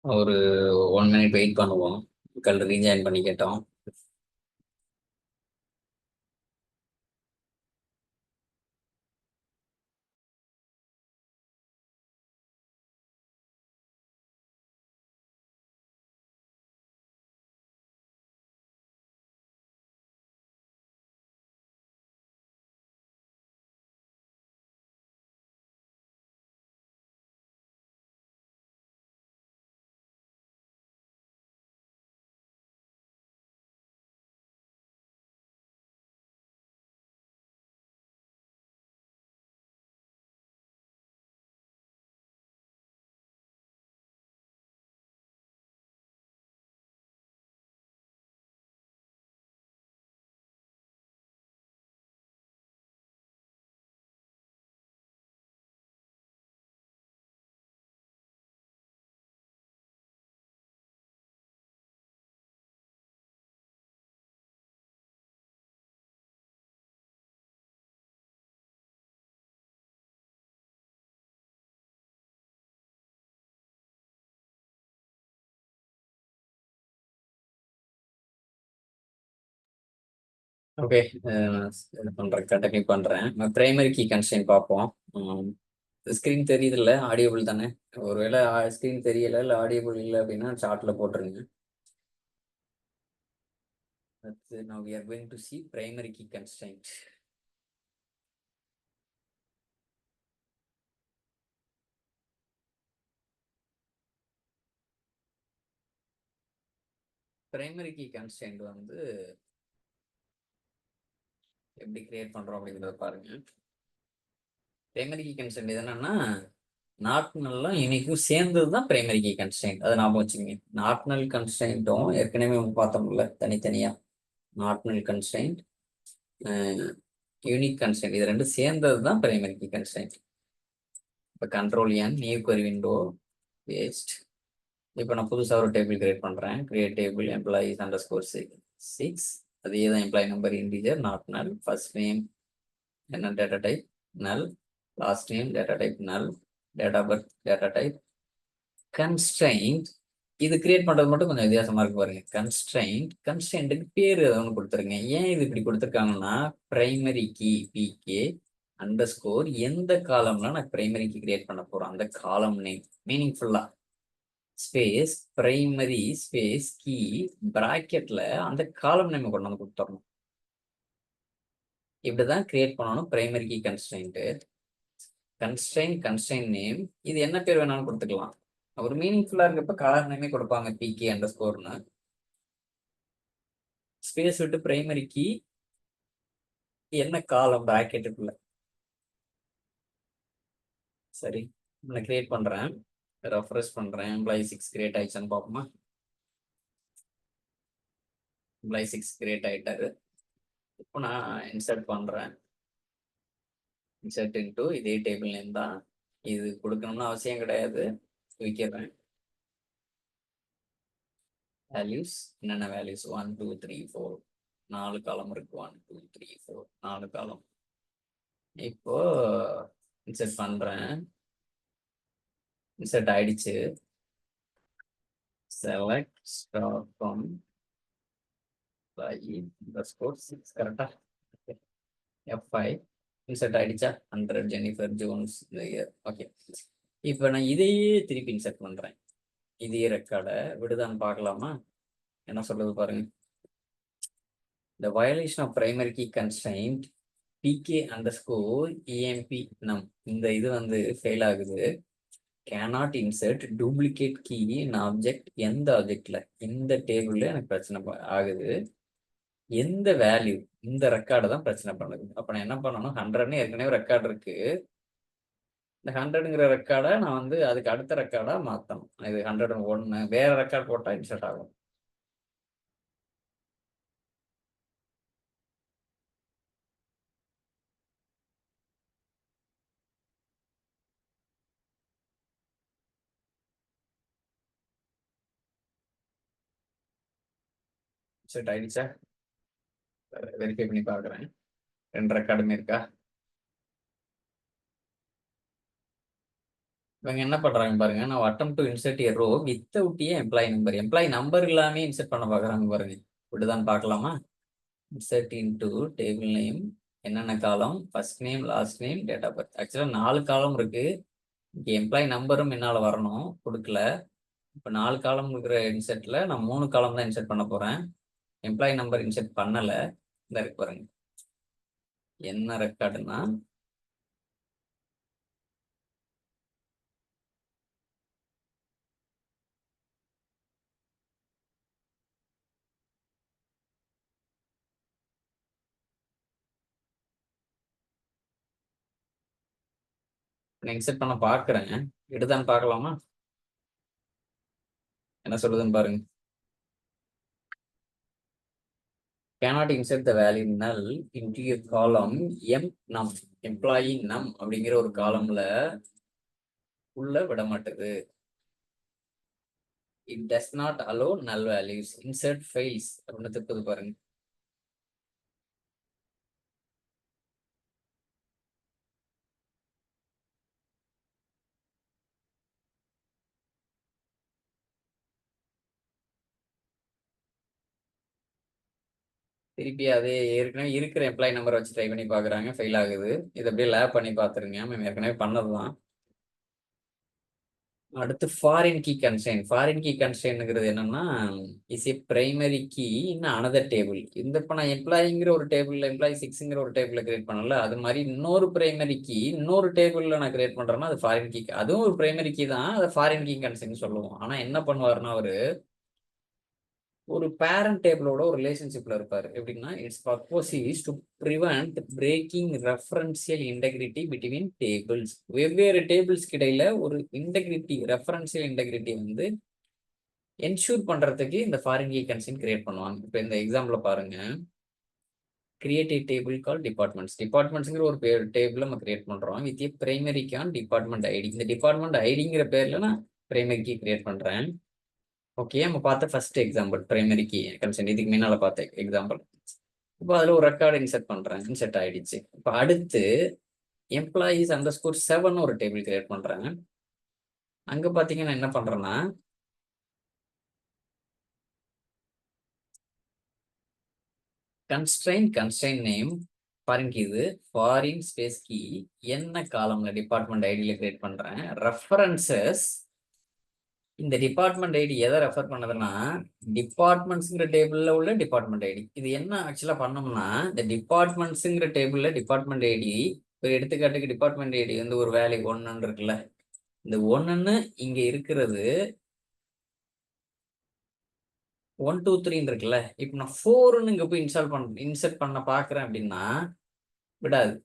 ஒரு 1 minute wait பண்ணுவோம். மக்கள் ரீஜாயின் பண்ணி கேட்டோம். ஓகே, இது பண்றேன், கண்டினியூ பண்றேன். பிரைமரி கீ கன்ஸ்ட்ரெயின் பார்ப்போம். ஸ்க்ரீன் தெரியுதுல்ல? ஆடியபிள் தானே? ஒருவேளை ஸ்க்ரீன் தெரியல இல்லை ஆடியபிள் இல்லை அப்படின்னா சார்ட்ல போட்டுருங்க. Now we are going to see primary key constraint. Primary key constraint வந்து எப்படி கிரியேட் பண்றோம் அப்படிங்கிறத பாருங்க. பிரைமரி கீ கன்ஸ்ட்ரெயின்ட் என்னன்னா, நாட்னலும் யூனிக்கும் சேர்ந்தது தான் பிரைமரி கீ கன்ஸ்ட்ரெயின்ட். அதை ஞாபகம் வச்சுக்கோங்க. நாட்னல் கன்ஸ்ட்ரெயின்ட்டும் ஏற்கனவே பார்த்தோம்ல தனித்தனியா. நாட்னல் கன்ஸ்ட்ரெயின்ட், யூனிக் கன்ஸ்ட்ரெயின்ட், இது ரெண்டும் சேர்ந்தது தான் பிரைமரி கீ கன்ஸ்ட்ரெயின்ட். இப்போ control N new query window paste. இப்போ நான் புதுசாக ஒரு டேபிள் கிரியேட் பண்ணுறேன். Create table employees under score 6. அதே தான் employee number integer not null. First name என்ன data type null. Last name data type null. Date of birth data type. Constraint இது create பண்றது மட்டும் கொஞ்சம் வித்தியாசமா இருக்கு பாருங்க. கன்ஸ்ட்ரெயின்ட்டுக்கு பேர் ஒன்று கொடுத்துருங்க. ஏன் இது இப்படி கொடுத்துருக்காங்கன்னா, primary key PK under score எந்த காலம்ல நான் பிரைமரி கீ கிரியேட் பண்ண போறோம் அந்த காலம் நேம் மீனிங்ஃபுல்லா ஸ்பேஸ் பிரைமரி ஸ்பேஸ் கீ பிராக்கெட்ல அந்த காலம் நேம் கொண்டு வந்து கொடுத்துடணும். இப்படிதான் கிரியேட் பண்ணணும் primary key constraint. Constraint name இது என்ன பேர் வேணாலும் கொடுத்துக்கலாம். ஒரு மீனிங்ஃபுல்லா இருக்கப்ப காலம் நேமே கொடுப்பாங்க, பிகே அண்டர் ஸ்கோர்னு. ஸ்பேஸ் விட்டு பிரைமரி கீ என்ன காலம் பிராக்கெட்டுக்குள்ள. சரி, நான் கிரியேட் பண்றேன், ரெஃப்ரெஷ் பண்றேன். எம்ப்ளாயி 6 கிரியேட் ஆயிடுச்சான்னு பார்ப்போமா? எம்ப்ளாயி 6 கிரியேட் ஆயிட்டாரு. இப்போ நான் இன்சர்ட் பண்றேன். இன்சர்ட் இன்டூ இதே டேபிள் நேம் தான். இது கொடுக்கணும்னு அவசியம் கிடையாது, வைக்கிறேன். வேல்யூஸ் என்னென்ன வேல்யூஸ்? 1 2 3 4 4 காலம் இருக்கு. 1 2 3 4 4 காலம். இப்போ இன்சர்ட் பண்றேன். இன்சர்ட் ஆயிடுச்சு. செலக்ட் ஸ்டார் ஃப்ரம் underscore 6 கரெக்டா? F5 இன்சர்ட் ஆயிடுச்சா? 100 ஜெனிஃபர் ஜோன்ஸ் ஓகே. இப்போ நான் இதையே திருப்பி இன்சர்ட் பண்றேன். இதே ரெக்கார்டை விடுதான்னு பார்க்கலாமா? என்ன சொல்றது பாருங்க. The violation of primary key constraint pk underscore emp num இந்த இது வந்து ஃபெயில் ஆகுது. cannot insert duplicate key in object. எந்த ஆப்ஜெக்ட்ல? இந்த டேபிள்ல எனக்கு பிரச்சனை ஆகுது. எந்த வேல்யூ? இந்த ரெக்கார்டு தான் பிரச்சனை பண்ணுது. அப்ப நான் என்ன பண்ணணும்? 100ன்னு ஏற்கனவே ரெக்கார்டு இருக்கு. இந்த 100ங்கிற ரெக்கார்டை நான் வந்து அதுக்கு அடுத்த ரெக்கார்டா மாத்தணும். இது 101 வேற ரெக்கார்ட் போட்டா இன்சர்ட் ஆகும். இன்சர்ட் ஆயிடுச்சா? வெரிஃபை பண்ணி பார்க்குறேன். 2 ரெக்கார்டுமே இருக்கா? இவங்க என்ன பண்றாங்க பாருங்க, நான் attempt to insert a row without a employee number இல்லாம இன்சர்ட் பண்ண பாக்குறாங்க பாருங்க. இப்படிதான் பார்க்கலாமா? insert into table name என்னென்ன column, first name, last name, date of birth. ஆக்சுவலா 4 காலம் இருக்கு. இங்க எம்ப்ளாயி நம்பரும் முன்னால வரணும், கொடுக்கல. இப்போ 4 காலம் இருக்கிற இன்செர்ட்ல நான் 3 காலம் தான் இன்செர்ட் பண்ண போறேன். எம்ப்ளாயி நம்பர் இன்செர்ட் பண்ணல. இந்த இருக்கு பாருங்க, என்ன ரெக்கார்டுனா நான் இன்செர்ட் பண்ண பாக்குறேன். எடுத்தான்னு பார்க்கலாமா? என்ன சொல்லுதுன்னு பாருங்க. cannot insert the value null into a column m num employee num அப்படிங்கிற ஒரு காலம்ல உள்ள விட மாட்டேது. it does not allow null values insert fails அப்படின்னு திருப்பது பாருங்க. திருப்பி அதே ஏற்கனவே இருக்கிற எம்ப்ளாயி நம்பரை வச்சு ட்ரை பண்ணி பாக்குறாங்க, ஃபெயில் ஆகுது. இதை அப்படியே லேப் பண்ணி பாத்துருங்க, நம்ம ஏற்கனவே பண்ணதுதான். அடுத்து foreign key constraint. Foreign key கன்ஸ்ட்ரெயின்ங்கிறது என்னன்னா, is a primary key in another table. இந்த இப்போ நான் எம்ப்ளாயிங்கிற ஒரு டேபிள்ல, எம்ப்ளாயி 6ங்கிற ஒரு டேபிள்ல கிரியேட் பண்ணல, அது மாதிரி இன்னொரு பிரைமரி கீ இன்னொரு டேபிள்ல நான் கிரியேட் பண்றேன்னா அது ஃபாரின் கீ. அதுவும் ஒரு பிரைமரி கீ தான், அதை ஃபாரின் கீ கன்ஸ்ட்ரெயின் சொல்லுவோம். ஆனா என்ன பண்ணுவாருன்னா, அவரு ஒரு பேரண்ட் டேபிளோட ஒரு ரிலேஷன்ஷிப்ல இருப்பாரு. எப்படின்னா, its purpose is to prevent breaking referential integrity between tables. வெவ்வேறு டேபிள்ஸ்க்கு இடையில ஒரு இன்டெகிரிட்டி, ரெஃபரன்சியல் இன்டெகிரிட்டி வந்து என்ஷூர் பண்றதுக்கு இந்த ஃபாரின் கீ கன்ஸ்ட்ரெயின் கிரியேட் பண்ணுவாங்க. இப்போ இந்த எக்ஸாம்பிள பாருங்க. Create a table call departments. டிபார்ட்மெண்ட்ஸ்ங்கிற ஒரு டேபிள் நம்ம கிரியேட் பண்றோம் with a primary key on department ID. இந்த டிபார்ட்மெண்ட் ஐடிங்கிற பேர்ல நான் பிரைமரி கீ கிரியேட் பண்றேன். ஓகே, நம்ம பார்த்த first example primary key constraint. இதுக்கு முன்னால பார்த்த எக்ஸாம்பிள். இப்போ அதுல ஒரு ரெக்கார்டு இன்செர்ட் பண்றேன், இன்செர்ட் ஆயிடுச்சு. இப்போ அடுத்து எம்ப்ளாயிஸ் அண்டர்ஸ்கோர் 7 ஒரு டேபிள் கிரியேட் பண்றேன். அங்க பாத்தீங்கன்னா என்ன பண்றேன்னா, கன்ஸ்ட்ரெயின் நேம் ஃபாரின் கீ, இது ஃபாரின் ஸ்பேஸ் கீ என்ன காலம்ல டிபார்ட்மெண்ட் ஐடியில கிரியேட் பண்றேன். ரெஃபரன்சஸ், இந்த டிபார்ட்மெண்ட் ஐடி எதை ரெஃபர் பண்ணதுன்னா, டிபார்ட்மெண்ட்ஸ்ங்கிற டேபிள்ல உள்ள டிபார்ட்மெண்ட் ஐடி. இது என்ன ஆக்சுவலா பண்ணோம்னா, இந்த டிபார்ட்மெண்ட்ஸ்ங்கிற டேபிள்ல டிபார்ட்மெண்ட் ஐடி, ஒரு எடுத்துக்காட்டுக்கு டிபார்ட்மெண்ட் ஐடி வந்து ஒரு வேல்யூ 1 இருக்குல்ல, இந்த 1 இங்க இருக்கிறது 1 2 3 இருக்குல்ல. இப்போ நான் 4 இங்க போய் இன்சர்ட் பண்ண பாக்குறேன் அப்படின்னா விடாது.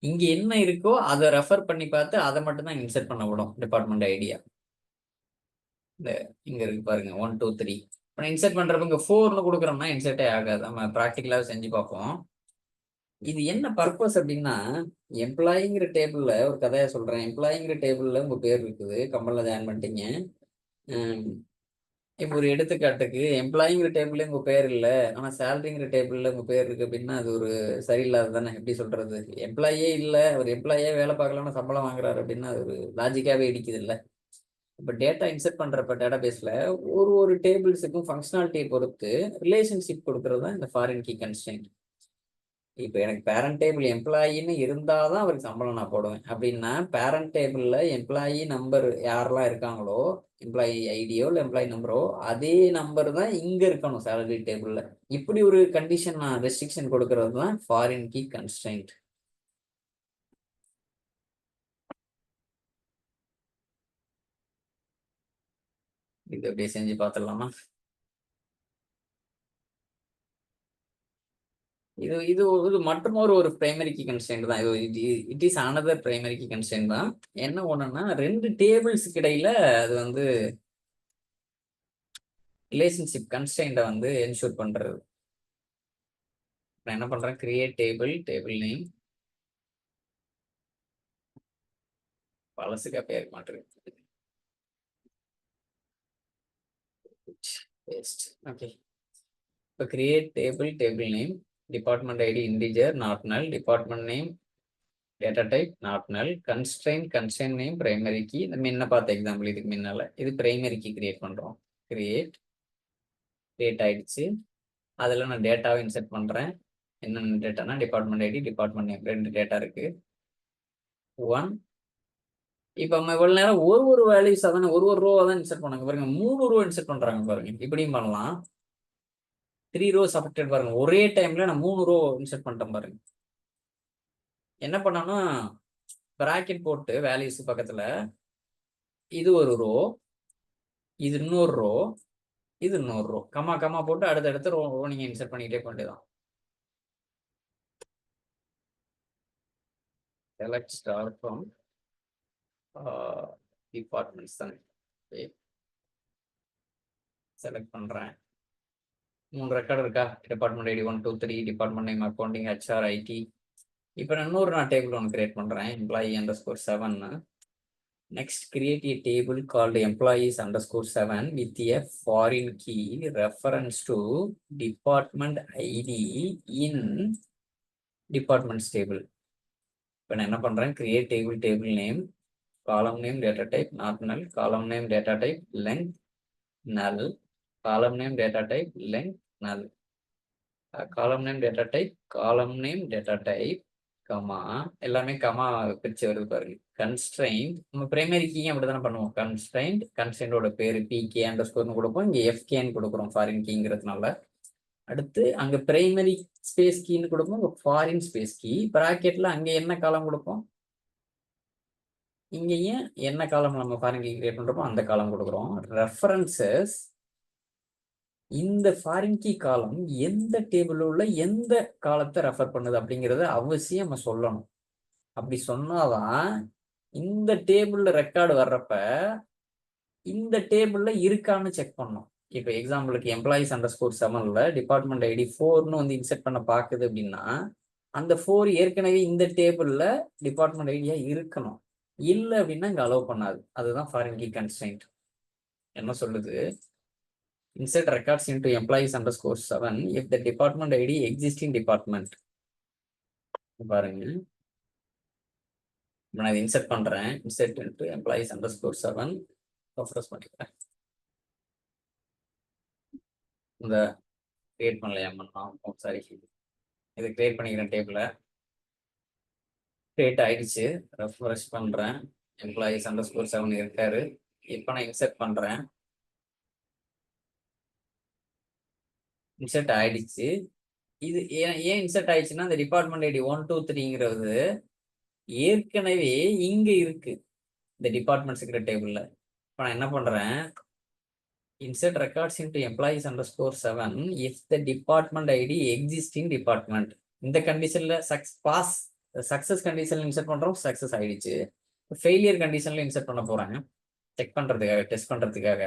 இங்க என்ன இருக்கோ அதை ரெஃபர் பண்ணி பார்த்து அதை மட்டும் தான் இன்சர்ட் பண்ண விடும் டிபார்ட்மெண்ட் ஐடியா. இந்த இங்க இருக்கு பாருங்க 1 2 3. இப்போ நான் இன்சர்ட் பண்றப்ப இங்க 4 கொடுக்குறோம்னா இன்சர்ட்டே ஆகாது. நம்ம ப்ராக்டிக்கலாக செஞ்சு பார்ப்போம். இது என்ன பர்பஸ் அப்படின்னா, எம்ப்ளாயிங்கிற டேபிள்ல ஒரு கதையை சொல்றேன். எம்ப்ளாயிங்கிற டேபிள்ல உங்க பேர் இருக்குது, கம்பெனில ஜாயின் பண்ணிட்டீங்க. இப்போ ஒரு எடுத்துக்காட்டுக்கு எம்ப்ளாயிங்கிற டேபிள்ல உங்க பேர் இல்லை, ஆனா சேலரிங்கிற டேபிள்ல உங்க பேர் இருக்கு அப்படின்னா அது ஒரு சரியில்லாத தானே. எப்படி சொல்றது, எம்ப்ளாயே இல்லை, ஒரு எம்ப்ளாயே வேலை பார்க்கலாம்னு சம்பளம் வாங்குறாரு அப்படின்னா அது ஒரு லாஜிக்காவே இடிக்குது இல்லை. இப்போ டேட்டா இன்சர்ட் பண்றப்ப டேட்டா பேஸ்ல ஒரு ஒரு டேபிள்ஸுக்கும் ஃபங்க்ஷனாலிட்டியை பொறுத்து ரிலேஷன்ஷிப் கொடுக்கறது தான் இந்த ஃபாரின் கீ கன்ஸ்ட்ரெயின்ட். இப்போ எனக்கு பேரண்ட் டேபிள் எம்ப்ளாயின்னு இருந்தாதான் அவருக்கு சம்பளம் நான் போடுவேன். அப்படின்னா பேரண்ட் டேபிள்ல எம்ப்ளாயி நம்பர் யாரெல்லாம் இருக்காங்களோ, எம்ப்ளாயி ஐடியோ இல்லை எம்ப்ளாயி நம்பரோ, அதே நம்பர் தான் இங்க இருக்கணும் சேலரி டேபிள்ல. இப்படி ஒரு கண்டிஷன், நான் ரெஸ்ட்ரிக்ஷன் கொடுக்கறது தான் ஃபாரின் கீ கன்ஸ்ட்ரெயின்ட். இது அப்படியே செஞ்சு பார்த்துடலாமா? இது இது இது மற்றும் ஒரு பிரைமரி கீ கன்ஸ்ட்ரெயின்ட் தான். இது it is another primary key constraint தான். என்ன ஒண்ணுன்னா, 2 டேபிள்ஸ்க்கு இடையில அது வந்து ரிலேஷன்ஷிப் கன்ஸ்ட்ரெயின்ட வந்து என்ஷூர் பண்றது. நான் என்ன பண்றேன், கிரியேட் டேபிள் நேம், பழசுக்கா பேர் மாற்றுறேன். ஓகே, இப்போ create table name, department ID integer not null, department name data type not null, constraint name primary key. இந்த முன்ன பார்த்த எக்ஸாம்பிள் இதுக்கு முன்னால இது பிரைமரி கீ கிரியேட் பண்றோம். கிரியேட் ஆயிடுச்சு. அதில் நான் டேட்டாவை இன்செர்ட் பண்றேன். என்னென்ன டேட்டானா department ID, department name, 2 data இருக்கு. 1. இப்போ நம்ம இவ்வளவு நேரம் ஒரு வேல்யூஸ் தானே ஒரு ரோவா தான் இன்செர்ட் பண்ணாங்க பாருங்க. 3 ரோ இன்செர்ட் பண்றாங்க பாருங்க. இப்படியும் பண்ணலாம். 3 rows அஃபெக்டட் பாருங்க. ஒரே டைம்ல நான் 3 ரோ இன்செர்ட் பண்ணிட்டேன் பாருங்க. என்ன பண்ணோம்னா பிராக்கெட் போட்டு வேல்யூஸ் பக்கத்துல இது ஒரு ரோ, இது இன்னொரு ரோ, இது இன்னொரு ரோ, கமா போட்டு அடுத்தடுத்து ரோ நீங்க இன்செர்ட் பண்ணிக்கிட்டே வேண்டியதான். select star from departments தான். செலக்ட் பண்றேன். 3 ரெக்கார்டு இருக்கா? Department ID 1 2 3, department name accounting, HR, IT. இப்போ நான் டேபிள் ஒன்று கிரியேட் பண்றேன். employee_7. Next, create a table called employees_7 with a foreign key reference to department ID in departments table. இப்போ நான் என்ன பண்றேன்? create table name, column name, data type not null, column name, data type length null, column name, data type length null, column name, data type comma எல்லாமே comma பிரிச்சு வருது பாருங்க. Constraint நம்ம primary கீயும் அப்படித்தானே பண்ணுவோம். கன்ஸ்ட்ரெயின்டோட பேரு பிகே அண்டர்ஸ்கோர்னு கொடுப்போம். இங்க எஃப்கேன்னு கொடுக்குறோம் ஃபாரின் கீங்கிறதுனால. அடுத்து அங்க பிரைமரி ஸ்பேஸ் கீன்னு கொடுப்போம், இங்க ஃபாரின் ஸ்பேஸ் கீ. பிராக்கெட்ல அங்க என்ன காலம் கொடுப்போம், இங்கேயும் என்ன காலம் நம்ம ஃபாரின் கீ கிரியேட் பண்றோமோ அந்த காலம் கொடுக்குறோம். ரெஃபரன்சஸ் இந்த ஃபாரின் கீ காலம் எந்த டேபிள் உள்ள எந்த காலத்தை ரெஃபர் பண்ணுது அப்படிங்கறத அவசியம் நம்ம சொல்லணும். அப்படி சொன்னாதான் இந்த டேபிள்ல ரெக்கார்டு வர்றப்ப இந்த டேபிள்ல இருக்கான்னு செக் பண்ணணும். இப்போ எக்ஸாம்பிளுக்கு employees_7ல டிபார்ட்மெண்ட் ஐடி 4ன்னு வந்து இன்செர்ட் பண்ண பாக்குது அப்படின்னா அந்த 4 ஏற்கனவே இந்த டேபிள்ல டிபார்ட்மெண்ட் ஐடியா இருக்கணும். இல்லை அப்படின்னா இங்க அலோவ் பண்ணாது. அதுதான் ஃபாரின் கீ கன்ஸ்ட்ரெயின்ட். என்ன சொல்லுது? insert records into employees_7 if the department ID existing department. பாருங்க, நான் இன்செர்ட் பண்றேன். insert into employees_7 ரெஃப்ரெஷ் பண்ணிக்கிறேன். இந்த கிரியேட் பண்ணலையா பண்ணோம், சாரி, இது கிரியேட் பண்ணிக்கிறேன். டேபிள கிரியேட் ஆயிடுச்சு. ரெஃப்ரெஷ் பண்றேன். employees_7 இருக்காரு. இப்போ நான் இன்செர்ட் பண்றேன். இன்செர்ட் ஆயிடுச்சு. இது ஏன் இன்செர்ட் ஆயிடுச்சுன்னா இந்த டிபார்ட்மெண்ட் ஐடி 1 2 3ங்கிறது ஏற்கனவே இங்க இருக்கு இந்த டிபார்ட்மெண்ட் செக்ரட்டரி டேபிள்ல. இப்போ நான் என்ன பண்றேன்? insert records into employees_7 if the department ID existing department. இந்த கண்டிஷன்ல சக்சஸ் கண்டிஷன்ல இன்செர்ட் பண்றோம். சக்சஸ் ஆயிடுச்சு. ஃபெயிலியர் கண்டிஷன்ல இன்செர்ட் பண்ண போறேன் செக் பண்றதுக்காக, டெஸ்ட் பண்றதுக்காக.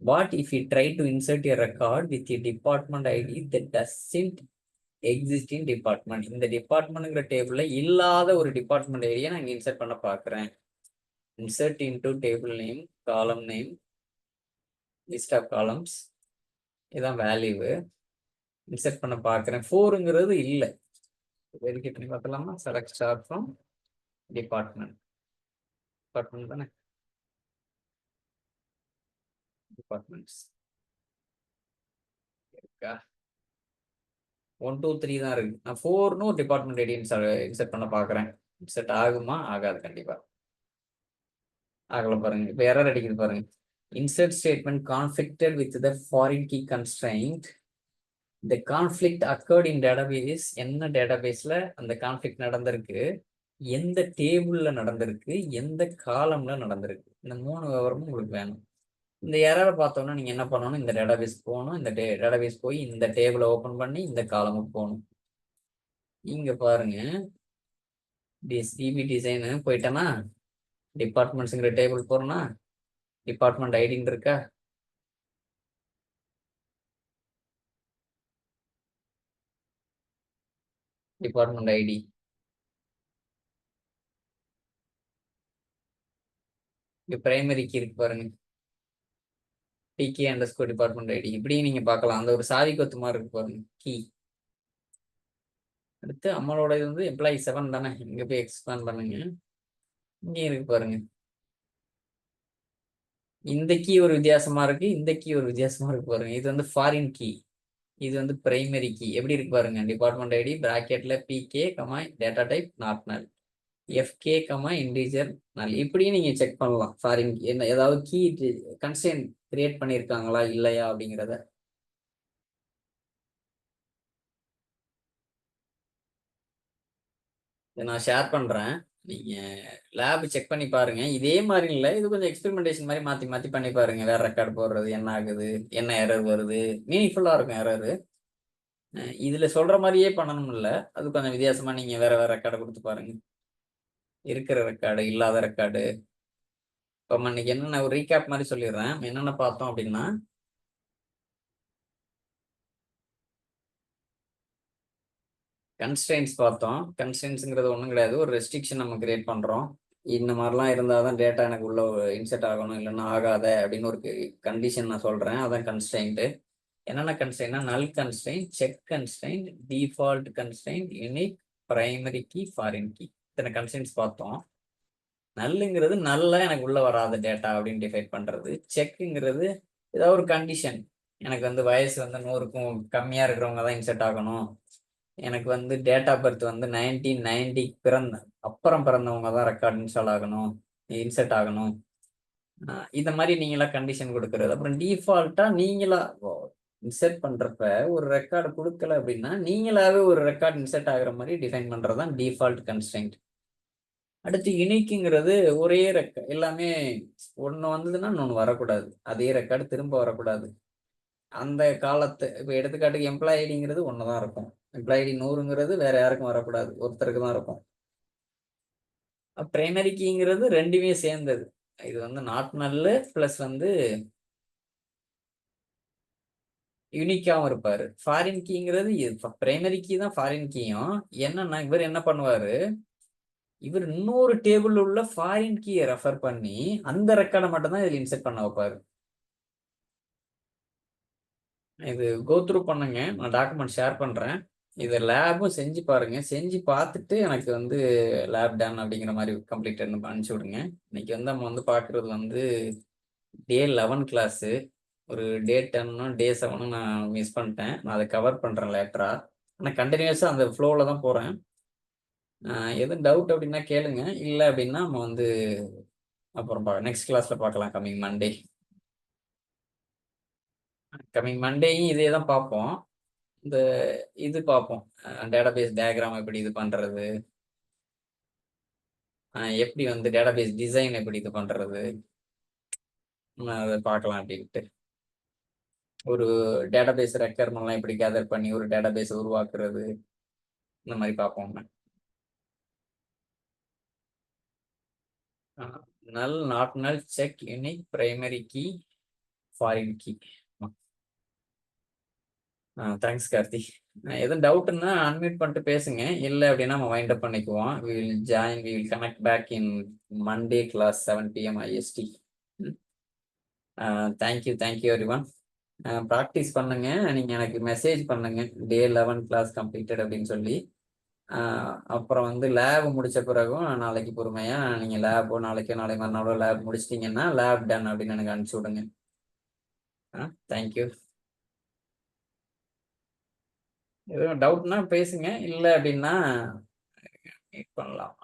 What if you try to insert a record with a department ID that doesn't exist in department? இந்த டிபார்ட்மெண்ட்ங்கிற டேபிள்ல இல்லாத ஒரு டிபார்ட்மெண்ட் ஐடியை நான் இன்செர்ட் பண்ண பாக்குறேன். insert into table name, column name, list of columns. இதான் வேல்யூ. இன்செர்ட் பண்ண பாக்குறேன். 4ங்கிறது இல்லை. வெரிஃபை பண்ணி பார்க்கலாமா? select star from department தானே, டிபார்ட்மெண்ட்ஸ் இருக்கா? 1 2 3 தான் இருக்கு. நான் 4ன்னு ஒரு டிபார்ட்மெண்ட் ஐடி இன்செர்ட் பண்ண பாக்குறேன். இன்செர்ட் ஆகுமா? ஆகாது. கண்டிப்பா ஆகல. பாருங்க, இப்போ எரர் அடிக்குது பாருங்க. Insert statement conflicted with the foreign key constraint. இந்த கான்ஃப்ளிக்ட் அக்கர்ட் இன் டேட்டாபேஸ். என்ன டேட்டாபேஸ்ல அந்த கான்ஃப்ளிக்ட் நடந்திருக்கு, எந்த டேபிள்ல நடந்திருக்கு, எந்த காலம்ல நடந்திருக்கு, இந்த 3 விவரமும் உங்களுக்கு வேணும். இந்த எரரை பார்த்தோம்னா நீங்க என்ன பண்ணணும்? இந்த டேட்டாபேஸ் போகணும். இந்த டேட்டாபேஸ் போய் இந்த டேபிளை ஓபன் பண்ணி இந்த காலமுக்கு போகணும். இங்க பாருங்க, டிபி டிசைனு போயிட்டேன்னா டிபார்ட்மெண்ட்ஸுங்கிற டேபிள் போறேன்னா டிபார்ட்மெண்ட் ஐடின்னு இருக்கா? டிபார்ட்மெண்ட் ஐடி இங்க பிரைமரி கீ இருக்கு பாருங்க, PK_ டிபார்ட்மெண்ட் ஐடி. இப்படியும் நீங்க பார்க்கலாம். அந்த ஒரு சாவி கொத்து மாதிரி இருக்கு பாருங்க கீ. அடுத்து நம்மளோட இது வந்து எம்ப்ளாயி 7 தானே. இங்க போய் எக்ஸ்பேண்ட் பண்ணுங்க. இங்க இருக்கு பாருங்க. இந்த கீ ஒரு வித்தியாசமா இருக்கு, இந்த கீ ஒரு வித்தியாசமா இருக்கு பாருங்க. இது வந்து ஃபாரின் கீ, இது வந்து பிரைமரி கீ. எப்படி இருக்கு பாருங்க. டிபார்ட்மெண்ட் ஐடி பிராக்கெட்ல PK comma data type not null, FK comma integer null. இப்படியும் நீங்க செக் பண்ணலாம். ஃபாரின் கீ என்ன ஏதாவது கீ கன்ஸ்ட்ரெயின்ட் கிரியேட் பண்ணியிருக்காங்களா இல்லையா அப்படிங்கிறத. இதை நான் ஷேர் பண்றேன். நீங்க லேப் செக் பண்ணி பாருங்க. இதே மாதிரி இல்லை, இது கொஞ்சம் எக்ஸ்பெரிமெண்டேஷன் மாதிரி மாத்தி மாத்தி பண்ணி பாருங்க. வேற ரெக்கார்டு போடுறது என்ன ஆகுது, என்ன எரர் வருது, மீனிங்ஃபுல்லா இருக்கும் எரர். இதுல சொல்ற மாதிரியே பண்ணணும் இல்ல, அது கொஞ்சம் வித்தியாசமா நீங்க வேற வேற ரெக்கார்டை கொடுத்து பாருங்க. இருக்கிற ரெக்கார்டு, இல்லாத ரெக்கார்டு. இப்போ இன்னைக்கு என்னென்ன ஒரு ரீகேப் மாதிரி சொல்லிடுறேன். என்னென்ன பார்த்தோம் அப்படின்னா, கன்ஸ்ட்ரெயின்ஸ் பார்த்தோம். கன்ஸ்ட்ரெயின்ஸுங்கிறது ஒன்றும் கிடையாது, ஒரு ரெஸ்ட்ரிக்ஷன் நம்ம கிரியேட் பண்றோம். இந்த மாதிரிலாம் இருந்தால் தான் டேட்டா எனக்கு உள்ள இன்செர்ட் ஆகணும், இல்லைன்னா ஆகாத அப்படின்னு ஒரு கண்டிஷன் நான் சொல்றேன். அதான் கன்ஸ்ட்ரெயின்ட். என்னென்ன கன்ஸ்ட்ரெயின்னா, null constraint, check constraint, default constraint, unique, primary key, foreign key. இத்தனை கன்ஸ்ட்ரெயின்ஸ் பார்த்தோம். நல்லுங்கிறது நல்ல எனக்கு உள்ள வராத டேட்டா அப்படின்னு டிஃபைன் பண்றது. செக்குங்கிறது ஏதாவது ஒரு கண்டிஷன், எனக்கு வந்து வயசு வந்து 100க்கும் கம்மியா இருக்கிறவங்க தான் இன்செர்ட் ஆகணும், எனக்கு வந்து டேட் ஆஃப் பர்த் வந்து 1990 அப்புறம் பிறந்தவங்க தான் ரெக்கார்ட் இன்ஸ்டால் ஆகணும், இன்செர்ட் ஆகணும். இந்த மாதிரி நீங்களா கண்டிஷன் கொடுக்கறது. அப்புறம் டிஃபால்ட்டா நீங்களா இன்செர்ட் பண்றப்ப ஒரு ரெக்கார்டு கொடுக்கல அப்படின்னா நீங்களாவே ஒரு ரெக்கார்ட் இன்செர்ட் ஆகுற மாதிரி டிஃபைன் பண்றதுதான் டிஃபால்ட் கன்ஸ்ட்ரெயின்ட். அடுத்து யூனிக்குங்கிறது ஒரே எல்லாமே ஒன்று வந்ததுன்னா இன்னொன்று வரக்கூடாது, அதே ரெக்கார்டு திரும்ப வரக்கூடாது. அந்த காலத்து இப்போ எடுத்துக்காட்டுக்கு எம்ப்ளாய் ஐடிங்கிறது ஒன்று தான் இருக்கும், எம்ப்ளாய் ஐடி 100ங்கிறது வேற யாருக்கும் வரக்கூடாது, ஒருத்தருக்கு தான் இருக்கும். பிரைமரி கீங்கிறது ரெண்டுமே சேர்ந்தது. இது வந்து நாட் நல்ல பிளஸ் வந்து யூனிக்காவும் இருப்பாரு. ஃபாரின் கீங்கிறது பிரைமரி கீ தான் ஃபாரின் கீயும். என்னன்னா இவர் என்ன பண்ணுவாரு, இவர் இன்னொரு டேபிள் உள்ள ஃபாரின் கீயை ரெஃபர் பண்ணி அந்த ரெக்கார்டை மட்டும் தான் இதுல இன்செர்ட் பண்ண வைப்பாரு. இது கோத்ரூ பண்ணுங்க, நான் டாக்குமெண்ட் ஷேர் பண்றேன். இதை லேபும் செஞ்சு பாருங்க. செஞ்சு பார்த்துட்டு எனக்கு வந்து லேப் டன் அப்படிங்கிற மாதிரி கம்ப்ளீட் அனுப்பிச்சு விடுங்க. இன்னைக்கு வந்து நம்ம வந்து பார்க்குறது வந்து டே 11 கிளாஸு. ஒரு டே 10னும் டே 7னும் நான் மிஸ் பண்ணிட்டேன். நான் அதை கவர் பண்ணுறேன் லேட்டரா. ஆனால் கண்டினியூஸாக அந்த ஃப்ளோவில் தான் போகிறேன். எதுவும் டவுட் அப்படின்னா கேளுங்க, இல்லை அப்படின்னா நம்ம வந்து அப்புறம் நெக்ஸ்ட் கிளாஸில் பார்க்கலாம். கம்மிங் மண்டேயும் இதே தான் பார்ப்போம். இந்த இது பார்ப்போம், டேட்டாபேஸ் டயக்ராம் எப்படி இது பண்ணுறது, எப்படி வந்து டேட்டாபேஸ் டிசைன் எப்படி இது பண்ணுறது, அதை பார்க்கலாம் அப்படின்ட்டு. ஒரு டேட்டாபேஸ் ரெக்யர்மெண்ட்லாம் எப்படி கேதர் பண்ணி ஒரு டேட்டாபேஸ் உருவாக்குறது, இந்த மாதிரி பார்ப்போம். Null, not null, check, unique, primary key, foreign key. Thanks Karthi. எதுவும் டவுட்னா அன்மியூட் பண்ணிட்டு பேசுங்க, இல்லை அப்படின்னா நம்ம வைண்ட் அப் பண்ணிக்குவோம். We will connect back in Monday class 7 PM IST. Thank you everyone. Practice பண்ணுங்க. நீங்க எனக்கு மெசேஜ் பண்ணுங்க டே 11 கிளாஸ் கம்ப்ளீட்டட் அப்படின்னு சொல்லி. அப்புறம் வந்து லேப் முடிச்ச பிறகும் நாளைக்கு பொறுமையா நீங்க லேபோ நாளைக்கு நாளை மறுநாளோ லேப் முடிச்சிட்டீங்கன்னா லேப் டன் அப்படின்னு எனக்கு அனுப்பிச்சு விடுங்க. தேங்க்யூ. எதுவும் டவுட்னா பேசுங்க, இல்லை அப்படின்னா மீட் பண்ணலாம்.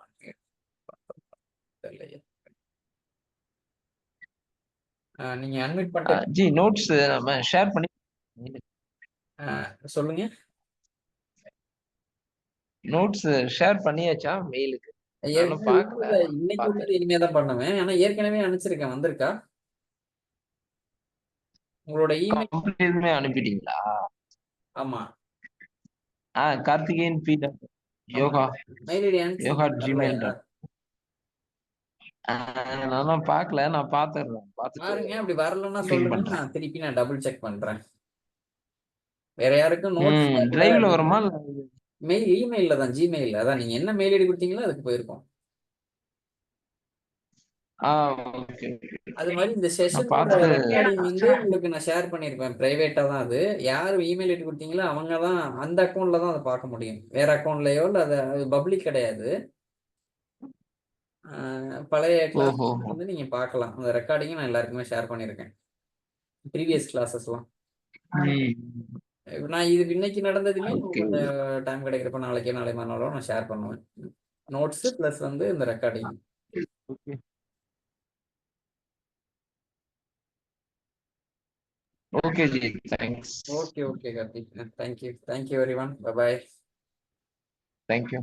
நீங்க அன்மிட் பண்ணிட்டு ஜி நோட்ஸ் நம்ம ஷேர் பண்ணி சொல்லுங்க. நோட்ஸ் ஷேர் பண்ணியாச்சா மெயிலுக்கு? நானும் பார்க்கல, இன்னைக்கு பார்த்தேன். இனிமே தான் பண்ணுவேன். ஆனா ஏற்கனவே அனுப்பிச்சிருக்கேன், வந்திருக்கா உங்களோட இமெயில்? கம்ப்ளீட்டுமே அனுப்பிட்டீங்களா? ஆமா Karthikeyan B Yoga mail ID Yoga அனுப்பிச்சிருக்கேன், ஜிமெயில் வரலையா? நானும் பார்க்கல, நான் பார்த்துடுறேன். பார்த்துட்டு பாருங்க, அப்படி வரலன்னா பிங் சொல்லுங்க, பண்றேன். நான் திருப்பி டபுள் செக் பண்றேன். வேற யாருக்கும் நோட்ஸ் வரல டிரைவ்ல அப்படின்னா வருமா? மெயில் இமெயில்ல தான், ஜிமெயில். அதான் நீங்க என்ன மெயில் ஐடி கொடுத்தீங்களோ அதுக்கு போயிருக்கோம். ஓகே. அது மாதிரி இந்த நான் செஷனோட பார்த்துட்டு ரெக்கார்டிங் வந்து உங்களுக்கு நான் ஷேர் பண்ணியிருப்பேன். பிரைவேட்டா தான் அது. யார் இமெயில் ஐடி கொடுத்தீங்களோ அவங்க தான் அந்த அக்கௌண்ட்ல தான் அதை பார்க்க முடியும். வேற அக்கௌண்ட்லயோ இல்லை அது பப்ளிக் கிடையாது. பழைய கிளாஸ் ஓஹோ! வந்து நீங்க பார்க்கலாம். அந்த ரெக்கார்டிங் நான் எல்லாருக்குமே ஷேர் பண்ணியிருக்கேன். ப்ரீவியஸ் கிளாஸஸ்லாம். ம். இப்ப நான் இது இன்னைக்கு நடந்ததுமே ஓகே. கொஞ்சம் டைம் கிடைக்கிறப்ப நாளைக்கே நாளை மறுநாளோ நான் ஷேர் பண்ணுவேன். நோட்ஸ் பிளஸ் வந்து இந்த recording. Okay. Okay ji. Thanks. Okay Karthik. Thank you everyone. Bye. Thank you.